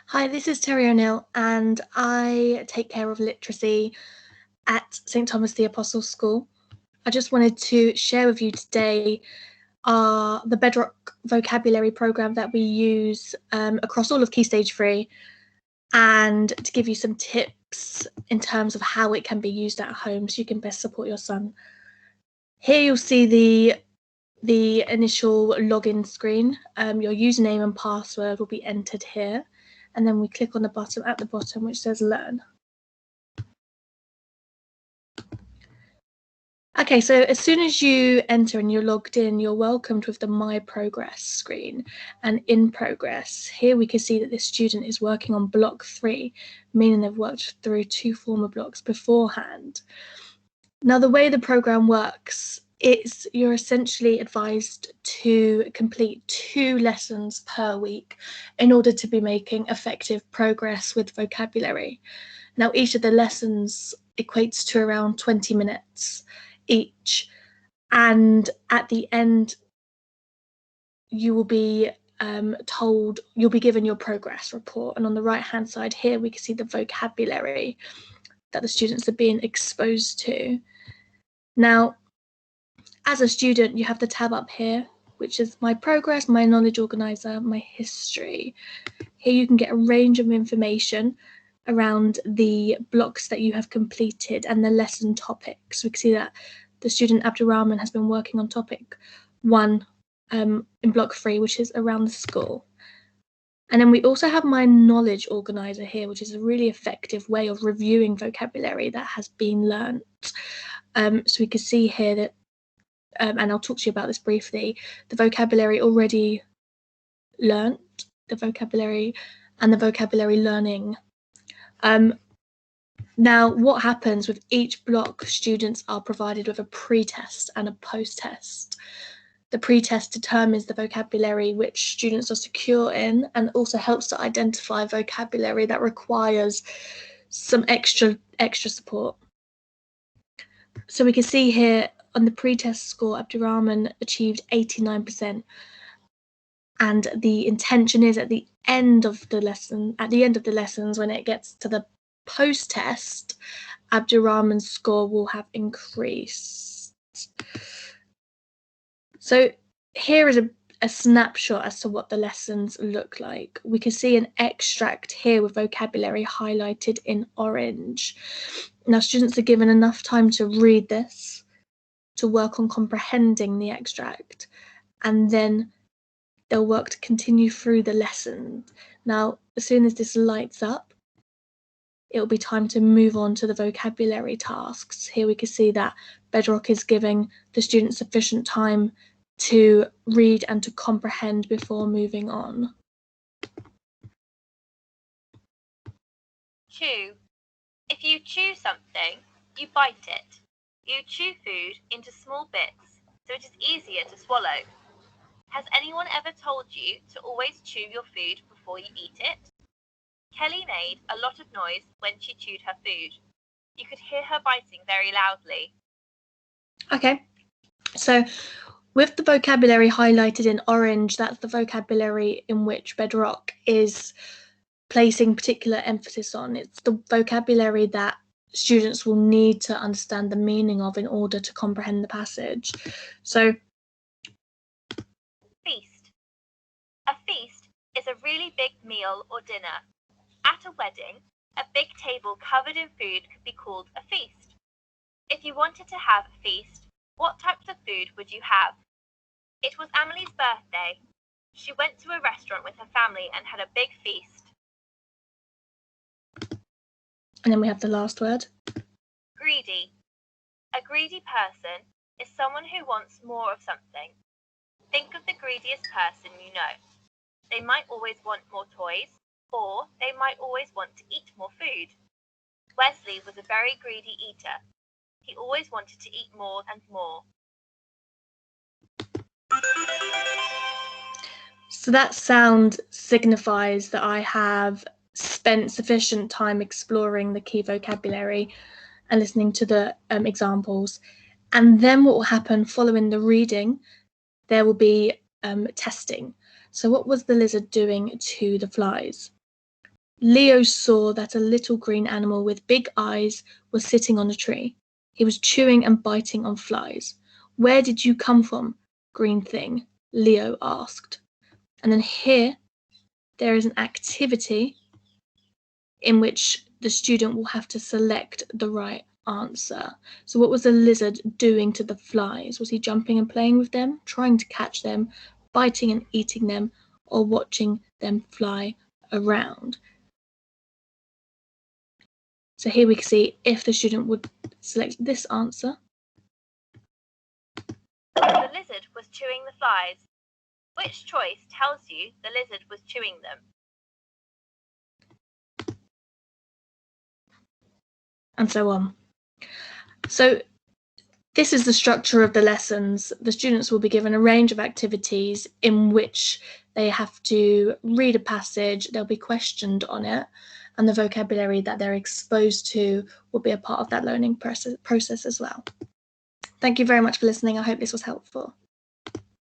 Hi, this is Terry O'Neill, and I take care of literacy at St Thomas the Apostle School. I just wanted to share with you today the Bedrock vocabulary program that we use across all of Key Stage 3, and to give you some tips in terms of how it can be used at home so you can best support your son. Here you'll see the initial login screen. Your username and password will be entered here, and then we click on the button at the bottom which says Learn. Okay, so as soon as you enter and you're logged in, you're welcomed with the My Progress screen. And in progress, here we can see that this student is working on block 3, meaning they've worked through 2 former blocks beforehand. Now, the way the program works is you're essentially advised to complete 2 lessons per week in order to be making effective progress with vocabulary. Now, each of the lessons equates to around 20 minutes each, and at the end you will be you'll be given your progress report, and on the right hand side here we can see the vocabulary that the students are being exposed to. Now, as a student, you have the tab up here which is My Progress, My Knowledge Organiser, My History. Here you can get a range of information around the blocks that you have completed and the lesson topics. We can see that the student Abdurrahman has been working on topic 1 in block 3, which is around the school. And then we also have My Knowledge Organiser here, which is a really effective way of reviewing vocabulary that has been learnt. So we can see here that, and I'll talk to you about this briefly, the vocabulary already learnt, the vocabulary and the vocabulary learning. Now, what happens with each block, students are provided with a pre-test and a post-test. The pre-test determines the vocabulary which students are secure in, and also helps to identify vocabulary that requires some extra support. So we can see here on the pre-test score, Abdurrahman achieved 89%. And the intention is at the end of the lessons, when it gets to the post-test, Abdurrahman's score will have increased. So here is a snapshot as to what the lessons look like. We can see an extract here with vocabulary highlighted in orange. Now, students are given enough time to read this, to work on comprehending the extract, and then they'll work to continue through the lesson. Now, as soon as this lights up, it'll be time to move on to the vocabulary tasks. Here we can see that Bedrock is giving the students sufficient time to read and to comprehend before moving on. Chew. If you chew something, you bite it. You chew food into small bits, so it is easier to swallow. Has anyone ever told you to always chew your food before you eat it? Kelly made a lot of noise when she chewed her food. You could hear her biting very loudly. Okay, so with the vocabulary highlighted in orange, that's the vocabulary in which Bedrock is placing particular emphasis on. It's the vocabulary that students will need to understand the meaning of in order to comprehend the passage. So, feast. A feast is a really big meal or dinner. At a wedding, a big table covered in food could be called a feast. If you wanted to have a feast, what types of food would you have? It was Amelie's birthday. She went to a restaurant with her family and had a big feast. And then we have the last word. Greedy. A greedy person is someone who wants more of something. Think of the greediest person you know. They might always want more toys, or they might always want to eat more food. Wesley was a very greedy eater. He always wanted to eat more and more. So that sound signifies that I have spent sufficient time exploring the key vocabulary and listening to the examples. And then what will happen following the reading, there will be testing. So what was the lizard doing to the flies? Leo saw that a little green animal with big eyes was sitting on a tree. He was chewing and biting on flies. Where did you come from, green thing? Leo asked. And then here, there is an activity in which the student will have to select the right answer. So what was the lizard doing to the flies? Was he jumping and playing with them, trying to catch them, biting and eating them, or watching them fly around? So here we can see if the student would select this answer. The lizard was chewing the flies. Which choice tells you the lizard was chewing them? And so on. So this is the structure of the lessons. The students will be given a range of activities in which they have to read a passage, they'll be questioned on it, and the vocabulary that they're exposed to will be a part of that learning process as well. Thank you very much for listening. I hope this was helpful.